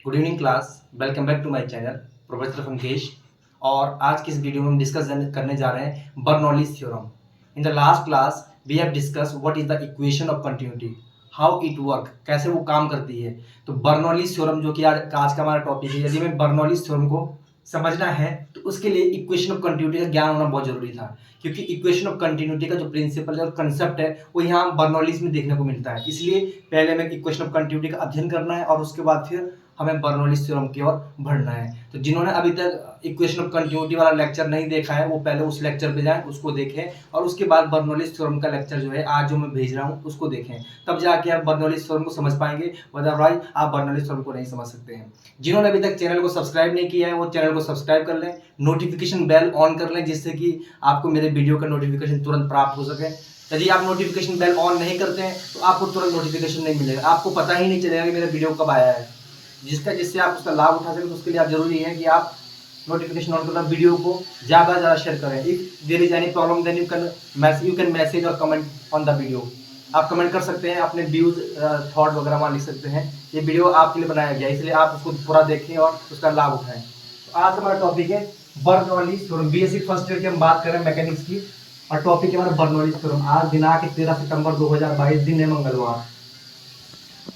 Good evening class. Welcome back to my channel professor Funkesh. और आज की इस वीडियो में हम डिस्कस करने जा रहे हैं Bernoulli's theorem. In the last class we have discuss what is the equation of continuity, how it work, कैसे वो काम करती है। तो बर्नौलीज थ्योरम जो कि आज का हमारा टॉपिक है, यदि हमें बर्नौलीज थ्योरम को समझना है तो उसके लिए इक्वेशन ऑफ कंटिन्यूटी का ज्ञान होना बहुत जरूरी था, क्योंकि इक्वेशन ऑफ कंटिन्यूटी का जो प्रिंसिपल है और कंसेप्ट है वो यहाँ बर्नौलीज में देखने को मिलता है। इसलिए पहले हमें इक्वेशन ऑफ कंटिन्यूटी का अध्ययन करना है और उसके बाद फिर हमें बर्नौलीज थ्योरम की ओर बढ़ना है। तो जिन्होंने अभी तक इक्वेशन ऑफ कंटिन्यूटी वाला लेक्चर नहीं देखा है वो पहले उस लेक्चर पे जाएं, उसको देखें और उसके बाद बर्नौलीज थ्योरम का लेक्चर जो है आज जो मैं भेज रहा हूँ उसको देखें, तब जाके आप बर्नौलीज थ्योरम को समझ पाएंगे। अदरवाइज आप बर्नौलीज थ्योरम को नहीं समझ सकते हैं। जिन्होंने अभी तक चैनल को सब्सक्राइब नहीं किया है वो चैनल को सब्सक्राइब कर लें, नोटिफिकेशन बेल ऑन कर लें, जिससे कि आपको मेरे वीडियो का नोटिफिकेशन तुरंत प्राप्त हो सके। यदि आप नोटिफिकेशन बेल ऑन नहीं करते हैं तो आपको तुरंत नोटिफिकेशन नहीं मिलेगा, आपको पता ही नहीं चलेगा कि मेरा वीडियो कब आया है। जिससे आप उसका लाभ उठा सकें तो उसके लिए आप जरूरी है कि आप नोटिफिकेशन ऑन करना, वीडियो को ज़्यादा शेयर करें। If there is any problem then you can message और कमेंट ऑन द वीडियो। आप कमेंट कर सकते हैं, अपने व्यूज थॉट वगैरह वहाँ लिख सकते हैं। ये वीडियो आपके लिए बनाया गया है, इसलिए आप उसको पूरा देखें और उसका लाभ उठाएं। तो आज हमारा टॉपिक है Bernoulli's theorem. BSc first year की हम बात करें मैकेनिक्स की और टॉपिक है हमारा बर्नौलीज थ्योरम। आज दिनांक 13 सितंबर 2022, दिन है मंगलवार।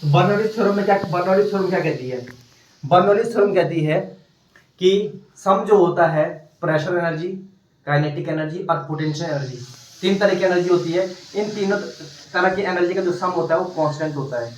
बर्नौलीज थ्योरम में बर्नौलीज थ्योरम क्या कहती है? बर्नौलीज थ्योरम कहती है कि सम जो होता है प्रेशर एनर्जी, काइनेटिक एनर्जी और पोटेंशियल एनर्जी, तीन तरह की एनर्जी होती है। इन तीनों तरह की एनर्जी का जो सम होता है वो कांस्टेंट होता है।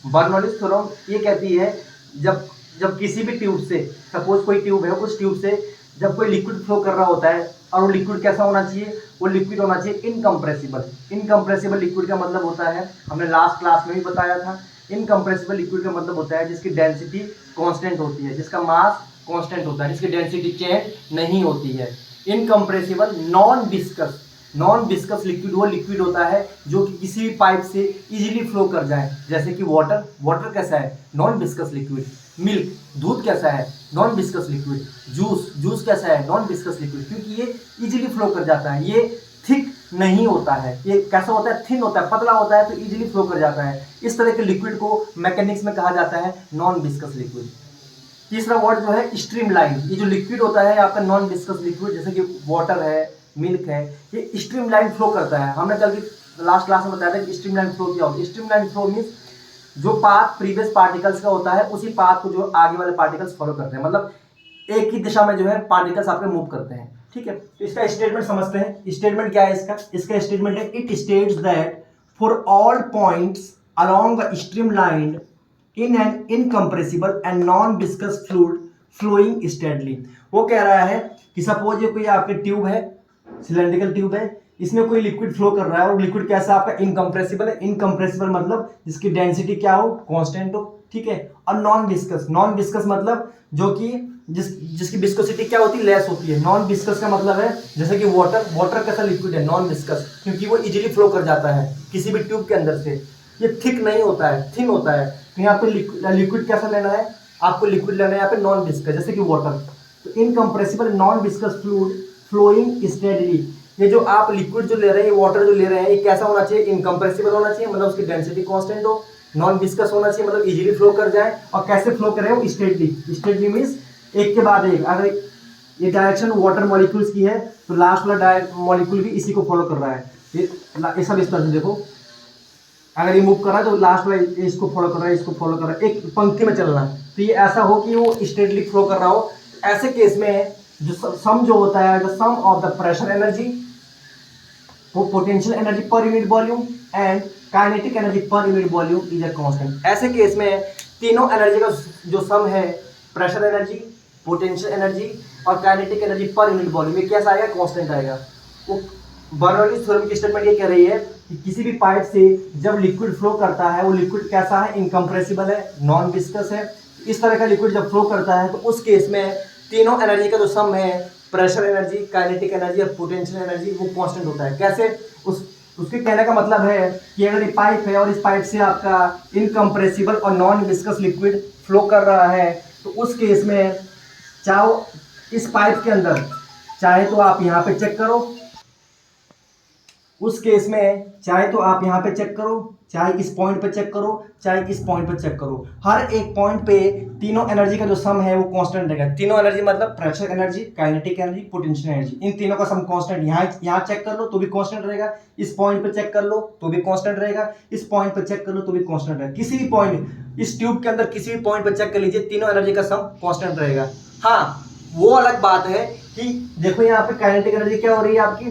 बर्नौलीज थ्योरम ये कहती है जब जब किसी भी ट्यूब से, सपोज कोई ट्यूब है, उस ट्यूब से जब कोई लिक्विड फ्लो कर रहा होता है और वो लिक्विड कैसा होना चाहिए? वो लिक्विड होना चाहिए इनकम्प्रेसिबल। इनकम्प्रेसिबल लिक्विड का मतलब होता है, हमने लास्ट क्लास में भी बताया था, इनकम्प्रेसिबल लिक्विड का मतलब होता है जिसकी डेंसिटी कांस्टेंट होती है, जिसका मास कांस्टेंट होता है, जिसकी डेंसिटी चेंज नहीं होती है। Incompressible non viscous, non viscous liquid वो लिक्विड होता है जो कि किसी भी पाइप से इजीली फ्लो कर जाए, जैसे कि वाटर। वाटर कैसा है? Non viscous liquid. मिल्क, दूध कैसा है? Non viscous liquid. Juice, juice कैसा है? नॉन विस्कस लिक्विड, क्योंकि ये इजीली फ्लो कर जाता है, ये थिक नहीं होता है। ये कैसा होता है? थिन होता है, पतला होता है, तो इजीली फ्लो कर जाता है। इस तरह के लिक्विड को मैकेनिक्स में कहा जाता है नॉन विस्कस लिक्विड। तीसरा वर्ड जो है स्ट्रीमलाइन। ये जो लिक्विड होता है आपका नॉन विस्कस लिक्विड, जैसे कि वाटर है, मिल्क है, ये स्ट्रीमलाइन फ्लो करता है। हमने कल की लास्ट क्लास में बताया था कि स्ट्रीमलाइन फ्लो क्या होता है। स्ट्रीमलाइन फ्लो मींस जो पाथ प्रीवियस पार्टिकल्स का होता है उसी पाथ को जो आगे वाले पार्टिकल्स फॉलो करते हैं, मतलब एक ही दिशा में जो है पार्टिकल्स आपके मूव करते हैं। ठीक है, तो इसका स्टेटमेंट समझते हैं। स्टेटमेंट क्या है इसका? इसका स्टेटमेंट है it states that for all points along the streamline in an incompressible and non-viscous fluid flowing steadily। वो कह रहा है कि सपोज ये कोई आपके ट्यूब है, सिलेंड्रिकल ट्यूब है, इसमें कोई लिक्विड फ्लो कर रहा है और लिक्विड कैसा आपका? इनकम्प्रेसिबल है। इनकम्प्रेसिबल मतलब जिसकी डेंसिटी क्या हो? कांस्टेंट हो। ठीक है, और नॉन विस्कस, नॉन विस्कस मतलब जो कि जिसकी विस्कोसिटी क्या होती है? लेस होती है। नॉन विस्कस का मतलब है जैसे कि वाटर, वाटर कैसा लिक्विड है? नॉन विस्कस, क्योंकि वो इजीली फ्लो कर जाता है किसी भी ट्यूब के अंदर से। ये थिक नहीं होता है, थिन होता है। तो यहाँ पे लिक्विड कैसा लेना है आपको? लिक्विड लेना है यहाँ पे नॉन विस्कस, जैसे कि वाटर। तो incompressible non viscous fluid flowing steadily, ये जो आप लिक्विड जो ले रहे हैं, वाटर जो ले रहे हैं, ये कैसा होना चाहिए? इनकम्प्रेसिबल होना चाहिए, मतलब उसकी डेंसिटी कांस्टेंट हो। नॉन विस्कस होना चाहिए, मतलब इजीली फ्लो कर जाए। और कैसे फ्लो करे? वो स्टेडली। स्टेडली मींस एक के बाद एक। अगर ये डायरेक्शन वाटर मॉलिक्यूल्स की है तो लास्ट वाला मॉलिक्यूल भी इसी को फॉलो कर रहा है। ये सब इस तरह से देखो, अगर ये मूव कर रहा है तो लास्ट वाला इसको फॉलो कर रहा है, इसको फॉलो कर रहा है, एक पंक्ति में चलना है। तो ये ऐसा हो कि वो स्ट्रेटली फ्लो कर रहा हो। ऐसे केस में जो सम जो होता है, the sum of the pressure energy, वो potential energy per unit volume and kinetic energy per unit volume is a constant. ऐसे केस में तीनों एनर्जी का जो सम है, प्रेशर एनर्जी, पोटेंशियल एनर्जी और kinetic energy per unit volume, ये कैसा आएगा? कांस्टेंट आएगा। वो बर्नौलीज थ्योरम की स्टेटमेंट ये कह रही है कि किसी भी पाइप से जब लिक्विड फ्लो करता है वो लिक्विड कैसा है? इनकम्प्रेसिबल है, नॉन विस्कस है। इस तरह का लिक्विड जब फ्लो करता है तो उस केस में तीनों एनर्जी का जो सम है, प्रेशर एनर्जी, काइनेटिक एनर्जी और पोटेंशियल एनर्जी, वो कांस्टेंट होता है। कैसे? उसके कहने का मतलब है कि अगर ये पाइप है और इस पाइप से आपका इनकम्प्रेसिबल और नॉन विस्कस लिक्विड फ्लो कर रहा है तो उस केस में चाहे इस पाइप के अंदर, चाहे तो आप यहाँ पे चेक करो, उस केस में चाहे तो आप यहाँ पे चेक करो, चाहे इस पॉइंट पे चेक करो, चाहे इस पॉइंट पे चेक करो, हर एक पॉइंट पे तीनों एनर्जी का जो सम है वो कांस्टेंट रहेगा। तीनों एनर्जी मतलब pressure energy, kinetic energy, potential energy, इन तीनों का सम कांस्टेंट। यहाँ चेक कर लो तो भी कांस्टेंट रहेगा, इस पॉइंट पे चेक कर लो तो भी कांस्टेंट रहेगा, इस पॉइंट पे चेक कर लो तो भी कांस्टेंट रहेगा। किसी भी पॉइंट, इस ट्यूब के अंदर किसी भी पॉइंट पे चेक कर लीजिए, तीनों एनर्जी का सम कांस्टेंट रहेगा। हाँ, वो अलग बात है कि देखो यहाँ पे काइनेटिक एनर्जी क्या हो रही है आपकी,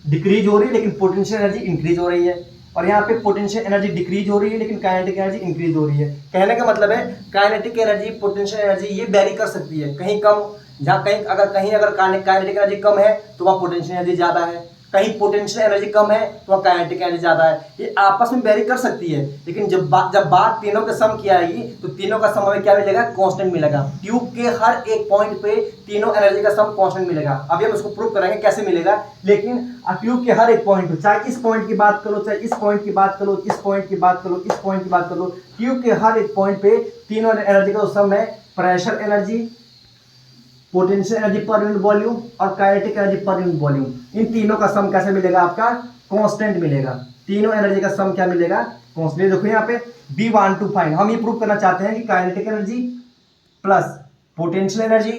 डिक्रीज हो रही है, लेकिन पोटेंशियल एनर्जी इंक्रीज हो रही है। और यहाँ पे पोटेंशियल एनर्जी डिक्रीज हो रही है, लेकिन काइनेटिक एनर्जी इंक्रीज हो रही है। कहने का मतलब है काइनेटिक एनर्जी, पोटेंशियल एनर्जी ये वेरी कर सकती है, कहीं कम, जहाँ कहीं अगर काइनेटिक एनर्जी कम है तो वहाँ पोटेंशियल एनर्जी ज़्यादा है, कहीं पोटेंशियल एनर्जी कम है तो वहाँ काइनेटिक एनर्जी ज़्यादा है। ये आपस में वेरी कर सकती है, लेकिन जब बात तीनों के सम की आएगी तो तीनों का सम हमें क्या मिलेगा, कांस्टेंट मिलेगा। ट्यूब के हर एक पॉइंट पे तीनों एनर्जी का सम कांस्टेंट मिलेगा। अभी हम इसको प्रूव करेंगे कैसे मिलेगा, लेकिन ट्यूब के हर एक पॉइंट पे, चाहे इस पॉइंट की बात करो, चाहे इस पॉइंट की बात करो, इस पॉइंट की बात करो, इस पॉइंट की बात करो, ट्यूब के हर एक पॉइंट पे तीनों एनर्जी का सम है pressure energy, potential energy per unit volume और kinetic energy per unit volume. इन तीनों का सम कैसे मिलेगा, आपका कांस्टेंट मिलेगा। तीनों एनर्जी का सम क्या मिलेगा, कांस्टेंट। देखो यहाँ पे वी वांट टू फाइंड, हम ये प्रूव करना चाहते हैं कि kinetic energy plus potential energy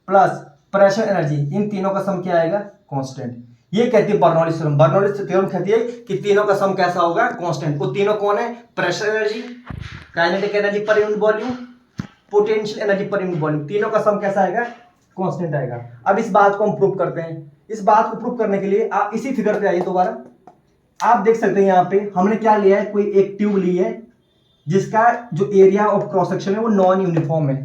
plus pressure energy, इन तीनों का सम क्या आएगा, कांस्टेंट। ये कहती है बर्नौलीज थ्योरम। बर्नौलीज थ्योरम कहती है कि तीनों का सम कैसा होगा, कांस्टेंट। वो तीनों कौन है, pressure energy, kinetic energy per unit volume, potential energy per unit volume, तीनों का सम कैसा आएगा, कांस्टेंट आएगा। अब इस बात को हम प्रूव करते हैं। इस बात को प्रूव करने के लिए आप इसी फिगर पे आइए दोबारा। आप देख सकते हैं यहाँ पे हमने क्या लिया है, कोई एक ट्यूब ली है जिसका जो एरिया ऑफ क्रॉस सेक्शन है वो नॉन यूनिफॉर्म है।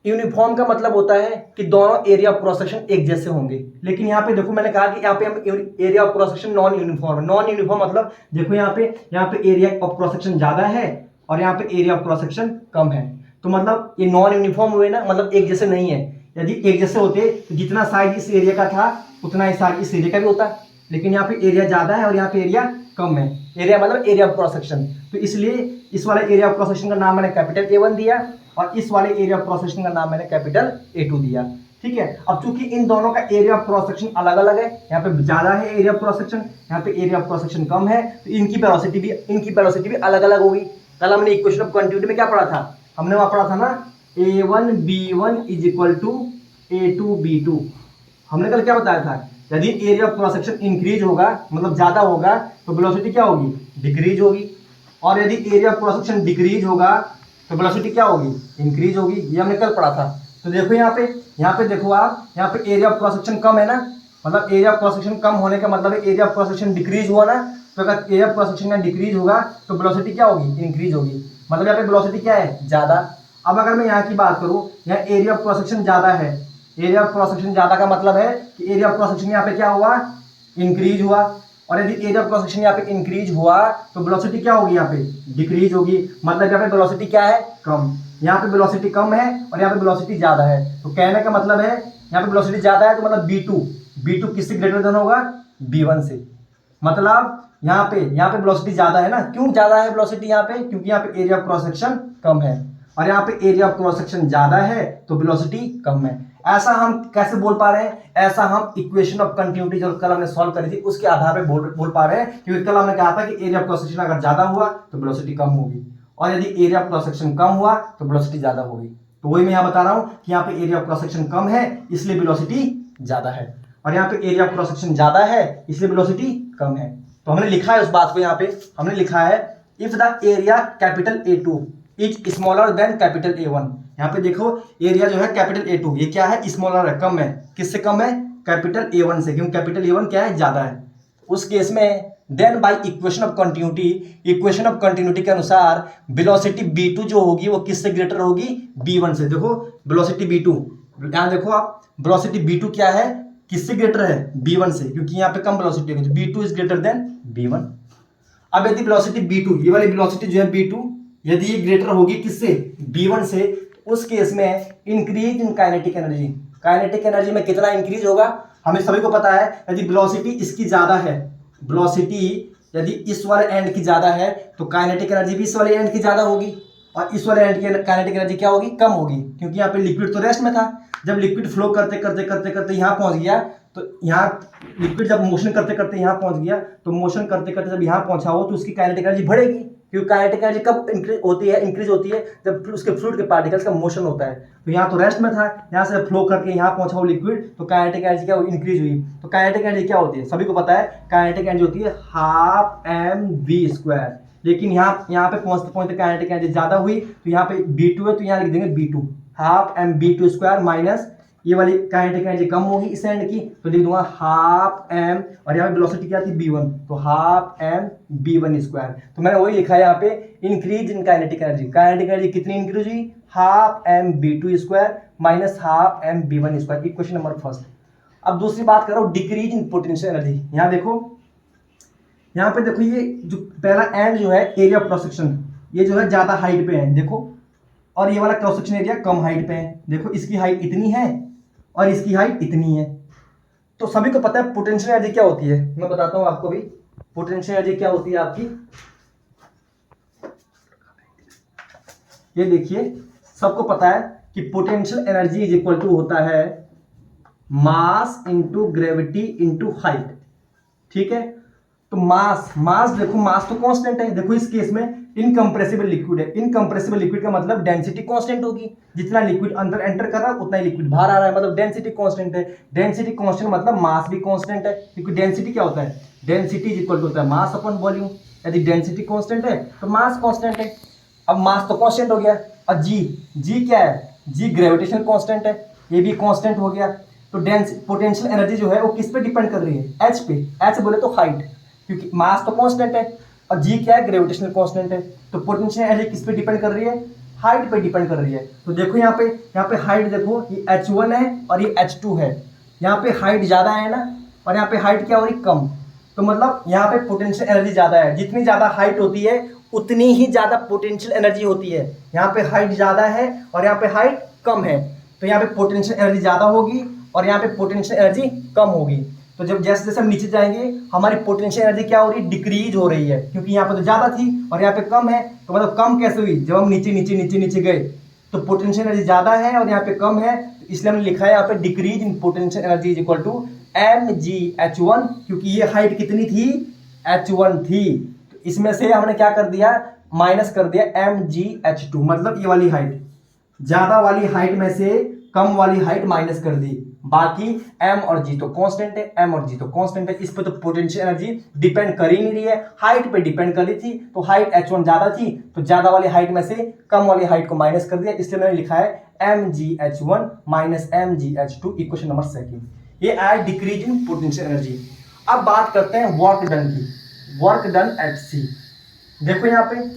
यूनिफॉर्म का मतलब होता है कि दोनों एरिया ऑफ क्रॉस सेक्शन एक जैसे होंगे, लेकिन यहाँ पे देखो मैंने कहा कि यहाँ पे हम area of cross section non uniform है। नॉन यूनिफॉर्म मतलब देखो यहाँ पे एरिया ऑफ क्रॉस सेक्शन ज्यादा है और यहाँ पे एरिया ऑफ क्रॉस सेक्शन कम है, तो मतलब ये नॉन यूनिफॉर्म हुए ना, मतलब एक जैसे नहीं है। यदि एक जैसे होते तो जितना साइज इस एरिया का था उतना ही साइज इस एरिया का भी होता, लेकिन यहाँ पे एरिया ज्यादा है और यहाँ पे एरिया कम है। एरिया मतलब एरिया ऑफ क्रॉस सेक्शन, तो इसलिए इस वाले एरिया ऑफ क्रॉस सेक्शन का नाम मैंने कैपिटल A1 दिया और इस वाले एरिया ऑफ क्रॉस सेक्शन का नाम मैंने कैपिटल A2 दिया। ठीक है, अब चूंकि इन दोनों का एरिया ऑफ क्रॉस सेक्शन अलग अलग है, यहाँ पे ज्यादा है एरिया ऑफ क्रॉस सेक्शन, यहाँ पे एरिया ऑफ क्रॉस सेक्शन कम है, तो इनकी वेलोसिटी भी अलग अलग होगी। कल हमने इक्वेशन ऑफ कंटिन्यूटी में क्या पढ़ा था, हमने वहां पढ़ा था ना A1 B1 is equal to A2 B2। हमने कल क्या बताया था, यदि area of cross section increase होगा मतलब ज्यादा होगा तो वेलोसिटी क्या होगी, डिक्रीज होगी, और यदि area of cross section decrease होगा तो वेलोसिटी क्या होगी, इंक्रीज होगी। ये हमने कल पढ़ा था। तो देखो यहाँ पे देखो आप, यहाँ पे एरिया ऑफ क्रॉस सेक्शन कम है ना, मतलब एरिया ऑफ क्रॉस सेक्शन कम होने का मतलब है area of cross section decrease हुआ ना, तो अगर area of cross section decrease होगा तो वेलोसिटी क्या होगी, इंक्रीज होगी, मतलब यहाँ पे वेलोसिटी क्या है, ज्यादा। अब अगर मैं यहाँ की बात करूँ, यहाँ एरिया ऑफ क्रॉस सेक्शन ज्यादा है, एरिया ऑफ क्रॉस सेक्शन ज्यादा का मतलब है कि एरिया ऑफ क्रॉस सेक्शन यहाँ पे क्या हुआ, इंक्रीज हुआ, और यदि एरिया ऑफ क्रॉस सेक्शन यहाँ पे इंक्रीज हुआ तो वेलोसिटी क्या होगी, यहाँ पे डिक्रीज होगी, मतलब यहाँ पे वेलोसिटी क्या है, कम। यहाँ पे वेलोसिटी कम है और यहाँ पे वेलोसिटी ज्यादा है, तो कहने का मतलब है यहाँ पे वेलोसिटी ज्यादा है तो मतलब B2 किससे ग्रेटर देन होगा, B1 से। मतलब यहाँ पे वेलोसिटी ज्यादा है ना, क्यों ज्यादा है वेलोसिटी यहाँ पे, क्योंकि यहाँ पे एरिया ऑफ क्रॉस सेक्शन कम है और यहाँ पे एरिया ऑफ क्रॉस सेक्शन ज्यादा है तो वेलोसिटी कम है। ऐसा हम कैसे बोल पा रहे हैं, ऐसा हम इक्वेशन ऑफ कंटिन्यूटी जो कल हमने सॉल्व करी थी उसके आधार पे बोल पा रहे हैं, क्योंकि कल हमने कहा था कि एरिया ऑफ क्रॉस सेक्शन अगर ज्यादा हुआ तो वेलोसिटी कम होगी और यदि एरिया ऑफ क्रॉस सेक्शन कम हुआ तो वेलोसिटी ज्यादा होगी। तो वही मैं यहाँ बता रहा हूँ कि यहाँ पे एरिया ऑफ क्रॉस सेक्शन कम है इसलिए वेलोसिटी ज्यादा है, और यहाँ पे एरिया ऑफ क्रॉस सेक्शन ज्यादा है इसलिए वेलोसिटी कम है। तो हमने लिखा है उस बात को, यहाँ पे हमने लिखा है if the area capital A2 is smaller than capital A1। यहाँ पे देखो एरिया जो है कैपिटल A2 ये क्या है, स्मॉलर है, कम है। किससे कम है, कैपिटल A1 से, क्योंकि कैपिटल A1 क्या है, ज्यादा है। उस केस में then by equation of continuity के अनुसार वेलोसिटी B2 जो होगी वो किससे ग्रेटर होगी, B1 से। देखो वेलोसिटी B2, यहाँ देखो आप, वेलोसिटी B2 क्या है, किससे ग्रेटर है, B1 से, क्योंकि यहाँ पे कम वेलोसिटी होगी, तो B2 is greater than B1। अब यदि वेलोसिटी B2, ये वाली वेलोसिटी जो है B2, यदि ये ग्रेटर होगी किससे, B1 से, उस केस में इंक्रीज इन काइनेटिक एनर्जी में कितना इंक्रीज होगा, हमें सभी को पता है। यदि वेलोसिटी इसकी ज्यादा है, वेलोसिटी यदि इस वाले एंड की ज्यादा है तो काइनेटिक एनर्जी भी इस वाले एंड की ज्यादा होगी, और इस वाले एंड की काइनेटिक एनर्जी क्या होगी, कम होगी, क्योंकि यहाँ पे लिक्विड तो रेस्ट में था। जब लिक्विड फ्लो करते करते करते करते यहाँ पहुंच गया तो यहाँ लिक्विड जब मोशन करते करते यहाँ पहुंच गया, तो मोशन करते करते जब यहाँ पहुंचा हो तो उसकी काइनेटिक एनर्जी बढ़ेगी, क्योंकि काइनेटिक एनर्जी कब इंक्रीज होती है जब उसके फ्लूइड के पार्टिकल्स का मोशन होता है। तो यहाँ तो रेस्ट में था, यहाँ से फ्लो करके यहाँ पहुंचा हो लिक्विड, तो काइनेटिक एनर्जी क्या इंक्रीज हुई। तो काइनेटिक एनर्जी क्या होती है, सभी को पता है काइनेटिक एनर्जी होती है ½ mv²। लेकिन यहाँ पे पहुंचते पहुंचते काइनेटिक एनर्जी ज्यादा हुई, तो यहाँ पे B2 है, तो यहाँ लिख देंगे B2, ½ mv² माइनस ये वाली काइनेटिक एनर्जी कम होगी इस एंड की, तो लिख दूंगा ½ m, और यहाँ पे वेलोसिटी क्या थी B1, तो ½ mv²। तो मैंने वही लिखा है यहाँ पे, increase in kinetic energy. Kinetic energy कितनी इंक्रीज हुई, ½ mv² minus ½ mv²। Equation number first. अब दूसरी बात कर रहा हूँ डिक्रीज इन पोटेंशियल एनर्जी। यहाँ देखो, यहाँ पे देखो, ये जो पहला एंड जो है एरिया ऑफ क्रॉस सेक्शन, ये जो है ज्यादा हाइट पे है देखो, और ये वाला क्रॉस सेक्शन एरिया कम हाइट पे है। देखो इसकी हाइट इतनी है और इसकी हाइट इतनी है। तो सभी को पता है पोटेंशियल एनर्जी क्या होती है, मैं बताता हूं आपको भी। पोटेंशियल एनर्जी क्या होती है आपकी, ये देखिए, सबको पता है कि potential energy is equal to होता है mass into gravity into height. ठीक है, तो मास देखो, मास तो कांस्टेंट है। देखो इस केस में इनकंप्रेसिबल लिक्विड है, इनकंप्रेसिबल लिक्विड का मतलब डेंसिटी कांस्टेंट होगी, जितना लिक्विड अंदर एंटर कर रहा है उतना ही लिक्विड बाहर आ रहा है, मतलब डेंसिटी कांस्टेंट है। डेंसिटी कांस्टेंट मतलब मास भी कांस्टेंट है, क्योंकि डेंसिटी क्या होता है, डेंसिटी इज इक्वल टू होता है मास अपॉन वॉल्यूम। यदि डेंसिटी कांस्टेंट है तो मास कांस्टेंट है। अब मास तो कांस्टेंट हो गया, और जी क्या है, जी ग्रेविटेशनल कांस्टेंट है, ये भी कांस्टेंट हो गया। तो पोटेंशियल एनर्जी जो है वो किस पे डिपेंड कर रही है, एच पे। एच बोले तो हाइट, क्योंकि मास तो कांस्टेंट है और जी क्या है, ग्रेविटेशनल कांस्टेंट है। तो पोटेंशियल एनर्जी किस पे डिपेंड कर रही है, हाइट पे डिपेंड कर रही है। तो देखो यहाँ पे हाइट देखो, ये h1 है और ये h2 है। यहाँ पे हाइट ज्यादा है ना, और यहाँ पे हाइट क्या हो रही, कम। तो मतलब यहाँ पे पोटेंशियल एनर्जी ज्यादा है, जितनी ज्यादा हाइट होती है उतनी ही ज्यादा पोटेंशियल एनर्जी होती है। यहाँ पे हाइट ज्यादा है और यहाँ पे हाइट कम है, तो यहाँ पे पोटेंशियल एनर्जी ज्यादा होगी और यहाँ पे पोटेंशियल एनर्जी कम होगी। तो जब जैसे जैसे हम नीचे जाएंगे हमारी पोटेंशियल एनर्जी क्या हो रही है, डिक्रीज हो रही है, क्योंकि यहाँ पे तो ज्यादा थी और यहाँ पे कम है। तो मतलब कम कैसे हुई, जब हम नीचे नीचे नीचे नीचे गए तो पोटेंशियल एनर्जी ज्यादा है और यहाँ पे कम है, इसलिए हमने लिखा है यहाँ पे decrease in potential energy is equal to mgh1, क्योंकि ये हाइट कितनी थी, h1 थी। तो इसमें से हमने क्या कर दिया, माइनस कर दिया mgh2, मतलब ये वाली हाइट, ज्यादा वाली हाइट में से कम वाली हाइट माइनस कर दी। बाकी m और g तो कांस्टेंट है, m और g तो कांस्टेंट है। इस पे तो पोटेंशियल एनर्जी डिपेंड कर ही नहीं रही है, हाइट पे डिपेंड कर रही थी। तो हाइट h1 ज्यादा थी, तो ज्यादा वाली हाइट में से कम वाली हाइट को माइनस कर दिया, इसलिए मैंने लिखा है mgh1 minus mgh2। Equation number second, ये आया डिक्रीज इन पोटेंशियल एनर्जी। अब बात करते हैं वर्क डन की, वर्क डन एट सी। देखो यहाँ पे,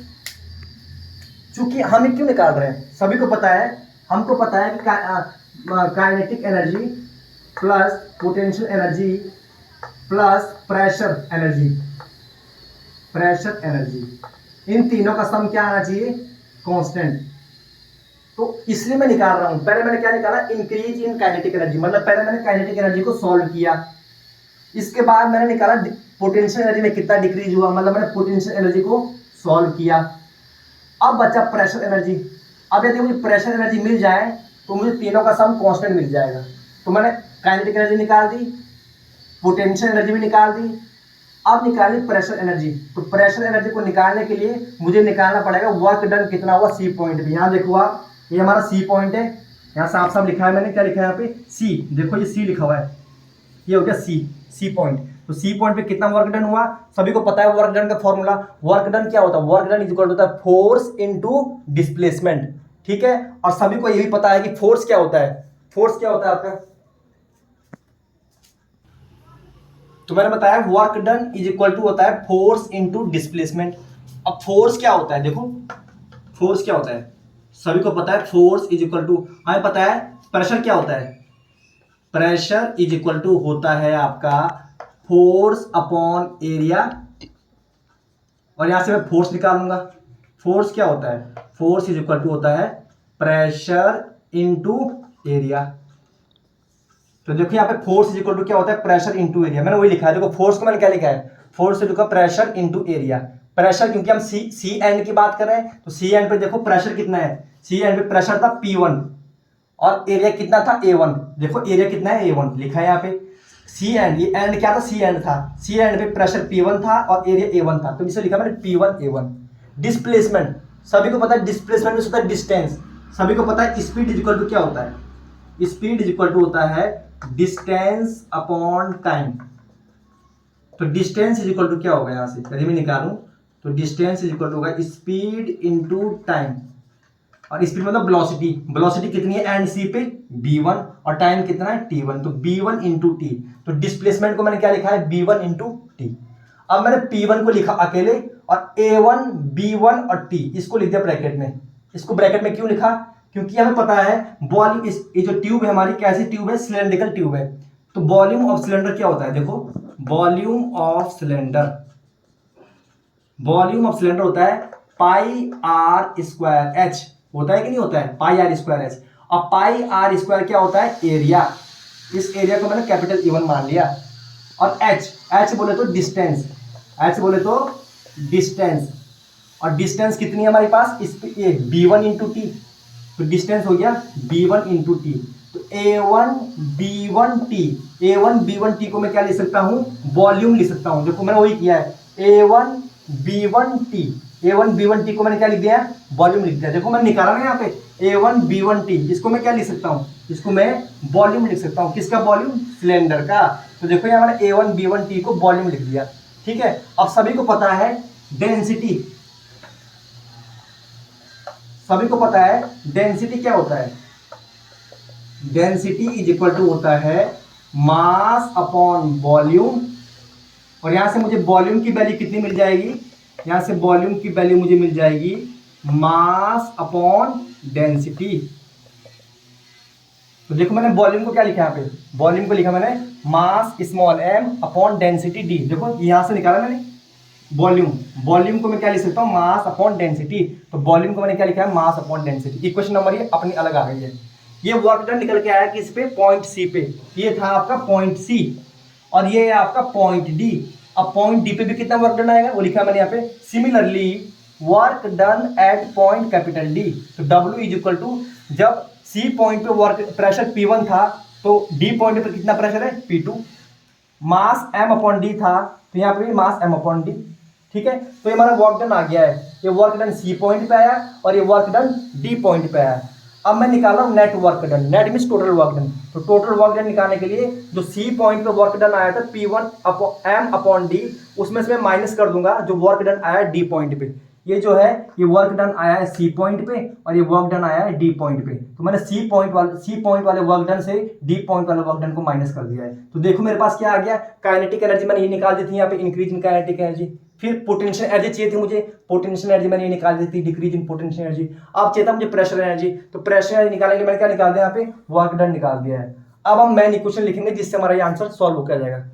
चूंकि हम क्यों निकाल रहे हैं, सभी को पता है, हमको पता है कि kinetic energy plus potential energy plus pressure energy, इन तीनों का सम क्या आना चाहिए, कांस्टेंट। तो इसलिए मैं निकाल रहा हूं, पहले मैंने क्या निकाला, इंक्रीज इन काइनेटिक एनर्जी, मतलब पहले मैंने काइनेटिक एनर्जी को सॉल्व किया, इसके बाद मैंने निकाला पोटेंशियल एनर्जी में कितना डिक्रीज हुआ, मतलब मैंने पोटेंशियल एनर्जी को सॉल्व किया। अब बचा प्रेशर एनर्जी। अब यदि मुझे प्रेशर एनर्जी मिल जाए तो मुझे तीनों का सम कांस्टेंट मिल जाएगा। तो मैंने काइनेटिक एनर्जी निकाल दी, पोटेंशियल एनर्जी भी निकाल दी, अब निकाली प्रेशर एनर्जी। तो प्रेशर एनर्जी को निकालने के लिए मुझे निकालना पड़ेगा वर्क डन कितना हुआ, सी पॉइंट भी। यहाँ देखो आप, ये हमारा सी पॉइंट है, यहाँ साफ साफ लिखा है मैंने, क्या लिखा है यहाँ पे, सी। देखो ये सी लिखा हुआ है, ये हो गया सी पॉइंट। तो सी पॉइंट पे कितना वर्क डन हुआ, सभी को पता है वर्क डन का फॉर्मूला। वर्क डन क्या होता है, work done is equal to होता है फोर्स इनटू डिस्प्लेसमेंट। ठीक है, और सभी को ये भी पता है कि फोर्स क्या होता है, फोर्स क्या होता है आपका, तो मैंने बताया work done is equal to होता है फोर्स इनटू डिस्प्लेसमेंट। अब फोर्स क्या होता है, देखो फोर्स क्या होता है, सभी को पता है फोर्स इज इक्वल टू, हमें पता है प्रेशर क्या होता है, प्रेशर इज इक्वल टू होता है आपका फोर्स अपॉन एरिया, और यहां से मैं फोर्स निकालूंगा। फोर्स क्या होता है, फोर्स इज इक्वल टू होता है प्रेशर इनटू एरिया। तो देखो यहाँ पे फोर्स इज इक्वल टू क्या होता है, प्रेशर इनटू एरिया। मैंने वही लिखा है, देखो फोर्स को मैंने क्या लिखा है, फोर्स से लिखा प्रेशर इनटू एरिया। प्रेशर क्योंकि हम सी एंड की बात कर रहे हैं, तो सी एंड पे देखो प्रेशर कितना है, सी एंड पे प्रेशर था P1 और एरिया कितना था A1। देखो एरिया कितना है A1 लिखा है यहाँ पे। सी एंड, ये एंड क्या था, सी एंड था, सी एंड पे प्रेशर P1 था और एरिया A1 था, तो इसे लिखा मैंने P1 A1। डिस्प्लेसमेंट, सभी को पता है डिस्प्लेसमेंट में होता है डिस्टेंस, सभी को पता है स्पीड इज इक्वल टू क्या होता है, स्पीड इज इक्वल टू होता है डिस्टेंस अपॉन टाइम। तो डिस्टेंस इज इक्वल टू क्या होगा, यहां से यदि मैं निकालूं तो डिस्टेंस इज इक्वल टू होगा स्पीड इनटू टाइम, और स्पीड मतलब वेलोसिटी, वेलोसिटी कितनी है एंड सी पे v1 और टाइम कितना है t1, तो v1 इंटू टी। तो डिस्प्लेसमेंट को मैंने क्या लिखा है v1 इंटू टी। अब मैंने p1 को लिखा अकेले और a1 b1 और t इसको लिख दिया ब्रैकेट में। इसको ब्रैकेट में क्यों लिखा, क्योंकि हमें पता है वॉल्यूम, ये जो ट्यूब है हमारी कैसी ट्यूब है, सिलेंड्रिकल ट्यूब है, तो वॉल्यूम ऑफ सिलेंडर क्या होता है, देखो volume of cylinder, volume of cylinder होता है पाई आर स्क्वायर एच, होता है कि नहीं होता है, पाई आर स्क्वायर एच। और पाई आर स्क्वायर क्या होता है, एरिया, इस एरिया को मैंने कैपिटल E1 मान लिया, और एच, एच बोले तो डिस्टेंस, एच बोले तो डिस्टेंस, और डिस्टेंस कितनी है हमारे पास, इस पे ये b1 इंटू टी, तो डिस्टेंस हो गया b1 इंटू टी। तो a1 b1 t, a1 b1 t को मैं क्या लिख सकता हूँ, वॉल्यूम लिख सकता हूँ। देखो मैंने वही किया है, a1 b1 t, a1 b1 t को मैंने क्या लिख दिया, वॉल्यूम लिख दिया। देखो मैंने निकाला ना यहाँ पे a1 b1 t, इसको मैं क्या लिख सकता हूँ, इसको मैं वॉल्यूम लिख सकता हूँ, किसका वॉल्यूम, सिलेंडर का। तो देखो यहाँ मैंने a1 b1 t को वॉल्यूम लिख दिया, ठीक है। अब सभी को पता है डेंसिटी, सभी को पता है डेंसिटी क्या होता है, डेंसिटी इज इक्वल टू होता है मास अपॉन वॉल्यूम, और यहां से मुझे वॉल्यूम की वैल्यू कितनी मिल जाएगी, यहां से वॉल्यूम की वैल्यू मुझे मिल जाएगी मास अपॉन डेंसिटी। तो देखो मैंने वॉल्यूम को क्या लिखा यहाँ पे, वॉल्यूम को लिखा मैंने mass small m upon density d। देखो यहां से निकाला मैंने वॉल्यूम, वॉल्यूम को मैं क्या लिख सकता हूँ, मास अपॉन डेंसिटी। तो वॉल्यूम को मैंने क्या लिखा है, mass upon density. Equation number ये अपनी अलग आ गई है। ये वर्क डन निकल के आया किस पे, पॉइंट सी पे, ये था आपका पॉइंट सी और ये है आपका पॉइंट डी। अब पॉइंट डी पे भी कितना वर्क डन आएगा वो लिखा मैंने यहाँ पे, similarly work done at point capital D. तो W इज इक्वल टू, जब सी पॉइंट पे वर्क प्रेशर P1 था तो डी पॉइंट पे कितना प्रेशर है P2, मास m अपॉन डी था तो यहाँ पे भी मास m अपॉन डी, ठीक है। तो ये हमारा वर्क डन आ गया है, ये वर्क डन सी पॉइंट पे आया और ये वर्क डन डी पॉइंट पे आया। अब मैं निकाल रहा हूँ net work done, net means total work done. तो टोटल वर्क डन निकालने के लिए जो सी पॉइंट पे वर्क डन आया था P1 m अपॉन डी, उसमें से मैं माइनस कर दूंगा जो वर्क डन आया डी पॉइंट पे। ये जो है ये वर्क डन आया है सी पॉइंट पे और ये वर्क डन आया है डी पॉइंट पे। तो मैंने सी पॉइंट वाले वर्क डन से डी पॉइंट वाले वर्क डन को माइनस कर दिया है। तो देखो मेरे पास क्या आ गया, काइनेटिक एनर्जी मैंने ये निकाल दी थी यहाँ पे, इंक्रीज इन काइनेटिक एनर्जी। फिर पोटेंशियल एनर्जी चाहिए थी मुझे, पोटेंशियल एनर्जी मैंने ये निकाल दी थी, डिक्रीज इन पोटेंशियल एनर्जी। अब चाहिए था मुझे प्रेशर एनर्जी, तो प्रेशर एनर्जी निकालने के लिए मैंने क्या निकाल दिया यहाँ पे, वर्क डन निकाल दिया है। अब हम मेन इक्वेशन लिखेंगे जिससे हमारा ये आंसर सॉल्व हो जाएगा।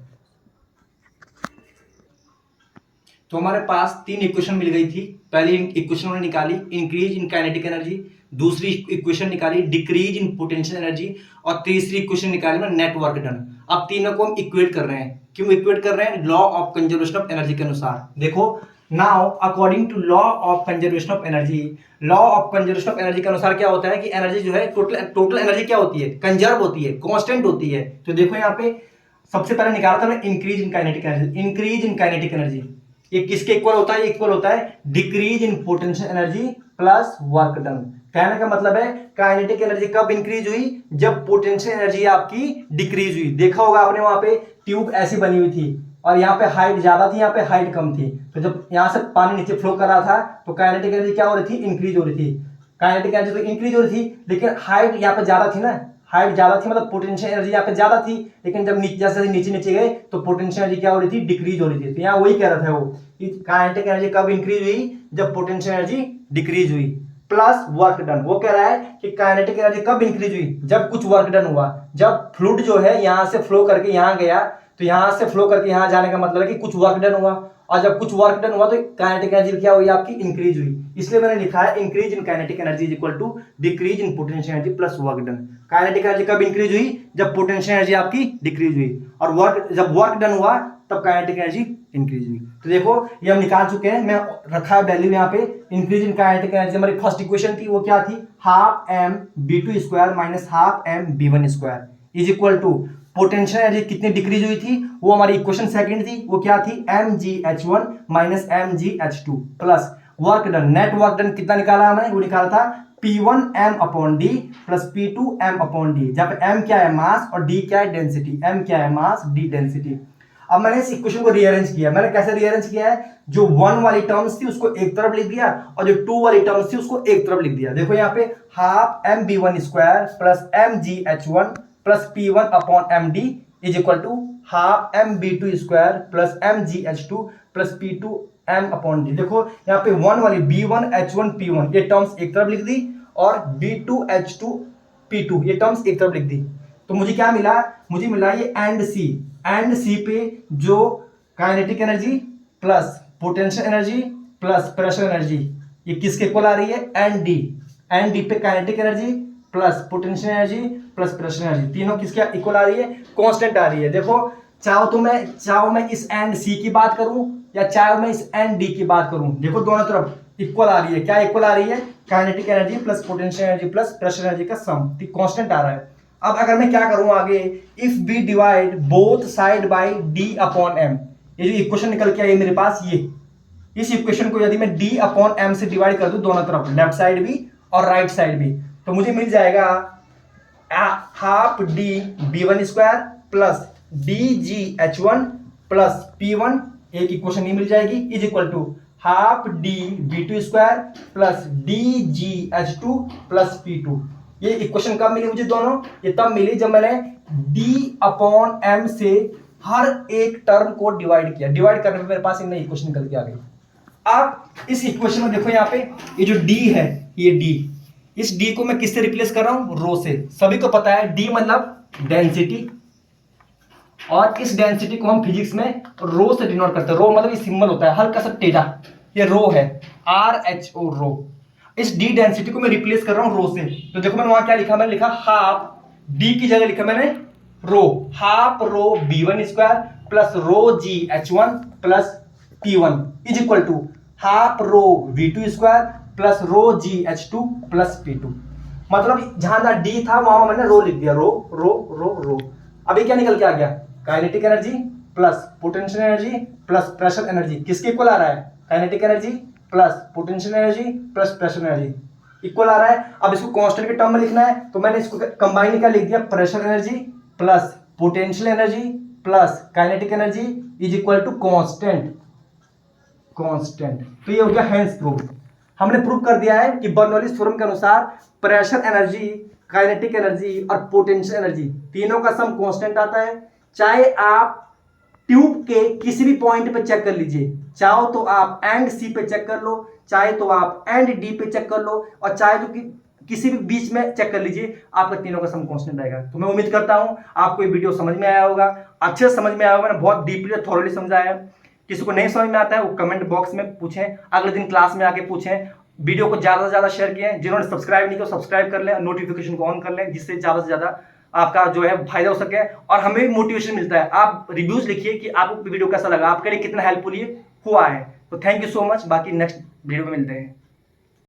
तो हमारे पास तीन इक्वेशन मिल गई थी। पहली इक्वेशन हमने निकाली इंक्रीज इन काइनेटिक एनर्जी, दूसरी इक्वेशन निकाली डिक्रीज इन पोटेंशियल एनर्जी, और तीसरी इक्वेशन निकाली मैं नेट वर्क डन। अब तीनों को हम इक्वेट कर रहे हैं। क्यों इक्वेट कर रहे हैं, law of conservation of energy के अनुसार। देखो now according to law of conservation of energy, law of conservation of energy के अनुसार क्या होता है कि एनर्जी जो है टोटल एनर्जी क्या होती है, कंजर्व होती है, कांस्टेंट होती है। तो देखो यहाँ पे सबसे पहले निकाला था मैं increase in kinetic energy. Increase in kinetic energy ये किसके इक्वल होता है, इक्वल होता है decrease in potential energy plus work done. कहने का मतलब है काइनेटिक एनर्जी कब इंक्रीज हुई, जब पोटेंशियल एनर्जी आपकी डिक्रीज हुई। देखा होगा आपने वहां पे ट्यूब ऐसी बनी हुई थी और यहाँ पे हाइट ज्यादा थी, यहाँ पे हाइट कम थी। तो जब यहाँ से पानी नीचे फ्लो कर रहा था तो काइनेटिक एनर्जी क्या हो रही थी, इंक्रीज हो रही थी। काइनेटिक एनर्जी तो इंक्रीज हो रही थी लेकिन हाइट यहाँ पे ज्यादा थी ना, हाइट ज्यादा थी मतलब पोटेंशियल एनर्जी यहाँ पे ज्यादा थी। लेकिन जब जैसे नीचे नीचे गए तो पोटेंशियल एनर्जी क्या हो रही थी, डिक्रीज हो रही थी। तो यहाँ वही कह रहा था वो कि काइनेटिक एनर्जी कब इंक्रीज हुई, जब पोटेंशियल एनर्जी डिक्रीज हुई प्लस वर्क डन। वो कह रहा है कि काइनेटिक एनर्जी कब इंक्रीज हुई, जब कुछ वर्क डन हुआ। जब फ्लूइड जो है यहाँ से फ्लो करके यहाँ गया तो यहाँ से फ्लो करके यहाँ जाने का मतलब है कि कुछ वर्क डन हुआ, और जब कुछ वर्क डन हुआ तो काइनेटिक एनर्जी क्या हुई आपकी, इंक्रीज हुई। इसलिए मैंने लिखा है increase in kinetic energy is equal to decrease in potential energy plus work done. Kinetic energy कब इंक्रीज हुई, जब पोटेंशियल एनर्जी आपकी डिक्रीज हुई, और जब वर्क डन हुआ तब काइनेटिक एनर्जी इंक्रीज हुई। तो देखो ये हम निकाल चुके हैं, मैं रखा है वैल्यू यहाँ पे। इंक्रीज इन काइनेटिक एनर्जी हमारी फर्स्ट इक्वेशन थी, वो क्या थी, half m b2 square minus half m b1 square is equal to potential energy कितनी डिक्रीज हुई थी, वो हमारी इक्वेशन सेकंड थी, वो क्या थी, mgh1 minus mgh2 plus work done, net work done कितना निकाला हमने, वो निकाला था P1 m upon D plus P2 m upon D, जहां पे m क्या है मास और d क्या है डेंसिटी, m क्या है मास, d डेंसिटी। अब मैंने इस इक्वेशन को रीअरेंज किया, मैंने कैसे रीअरेंज किया है, जो 1 वाली टर्म्स थी उसको एक तरफ लिख दिया और जो 2 वाली टर्म्स थी उसको एक तरफ लिख दिया। देखो यहाँ पे half mb1 square plus mgh1 plus P1 upon md is equal to half mb2 square plus mgh2 plus P2 m upon d. देखो यहाँ पे 1 वाली b1 h1 p1 ये टर्म्स एक तरफ लिख दी और b2 h2 p2 ये टर्म्स एक तरफ लिख दी। तो मुझे क्या मिला, मुझे मिला ये एंड सी पे जो kinetic energy plus potential energy plus pressure energy ये किसके इक्वल आ रही है, एंड डी पे kinetic energy plus potential energy plus pressure energy तीनों किसके इक्वल आ रही है, कांस्टेंट आ रही है। देखो चाहो मैं इस एंड सी की बात करूं या चाहे मैं इस एंड डी की बात करूं, देखो दोनों तरफ इक्वल आ रही है। क्या इक्वल आ रही है, kinetic energy plus potential energy plus pressure energy का सम कांस्टेंट आ रहा है। अब अगर मैं क्या करूं आगे, if we divide both side by d upon m, ये जो इक्वेशन निकल के आई मेरे पास, ये इस इक्वेशन को यदि मैं डी अपॉन एम से डिवाइड कर दूं दोनों तरफ, लेफ्ट साइड भी और राइट साइड भी, तो मुझे मिल जाएगा half d b1 square plus dgh1 plus p1, एक इक्वेशन नहीं मिल जाएगी, is equal to half d b2 square plus dgh2 plus p2। ये इक्वेशन कब मिली मुझे दोनों, ये तब मिली जब मैंने d अपॉन m से हर एक टर्म को डिवाइड किया। डिवाइड करने में मेरे पास एक नई इक्वेशन निकल के आ गई। अब इस इक्वेशन में देखो यहाँ पे ये जो d है, ये d, इस d को मैं किससे रिप्लेस कर रहा हूं, रो से। सभी को पता है d मतलब डेंसिटी, और इस डेंसिटी को हम फिजिक्स में रो से डिनोट करते हैं। रो मतलब ये सिंबल होता है हल्का सा टेढ़ा, ये रो है, RHO रो। इस डी डेंसिटी को मैं रिप्लेस कर रहा हूं रो से। तो देखो मैंने वहां क्या लिखा, मैंने लिखा हाफ डी की जगह लिखा मैंने rho, half rho b1 square plus rho gh1 plus p1 is equal to half rho v2 square plus rho gh2 plus p2। मतलब जहां डी था वहां मैंने रो लिख दिया, रो रो रो रो। अभी क्या निकल के आ गया, kinetic energy plus potential energy plus pressure energy किसके इक्वल आ रहा है, kinetic energy plus potential energy plus pressure energy equal आ रहा है। अब इसको कांस्टेंट के टर्म में लिखना है, तो मैंने इसको कंबाइन क्या लिख दिया, pressure energy plus potential energy plus kinetic energy is equal to constant. तो ये हो गया हेंस प्रूफ। हमने प्रूव कर दिया है कि बर्नौलीज थ्योरम के अनुसार प्रेशर एनर्जी, काइनेटिक एनर्जी और पोटेंशियल एनर्जी तीनों का सम कांस्टेंट आता है। चाहे आप ट्यूब के किसी भी पॉइंट पे चेक कर लीजिए, चाहो तो आप एंड सी पे चेक कर लो, चाहे तो आप एंड डी पे चेक कर लो, और चाहे तो किसी भी बीच में चेक कर लीजिए, आपका तीनों का सम कांस्टेंट आएगा। तो मैं उम्मीद करता हूं आपको ये वीडियो समझ में आया होगा, अच्छे से समझ में आया होगा। मैंने बहुत डीपली और थॉरली समझाया है। किसी को नहीं समझ में आता है वो कमेंट बॉक्स में पूछें, अगले दिन क्लास में आके पूछें। वीडियो को ज्यादा से ज्यादा शेयर किए, जिन्होंने सब्सक्राइब नहीं किया सब्सक्राइब कर लें, नोटिफिकेशन को ऑन कर लें, जिससे ज्यादा से ज्यादा आपका जो है फायदा हो सके और हमें भी मोटिवेशन मिलता है। आप रिव्यूज लिखिए कि आपको वीडियो कैसा लगा, आपके लिए कितना हेल्पफुल ये हुआ है। तो थैंक यू सो मच, बाकी नेक्स्ट वीडियो में मिलते हैं।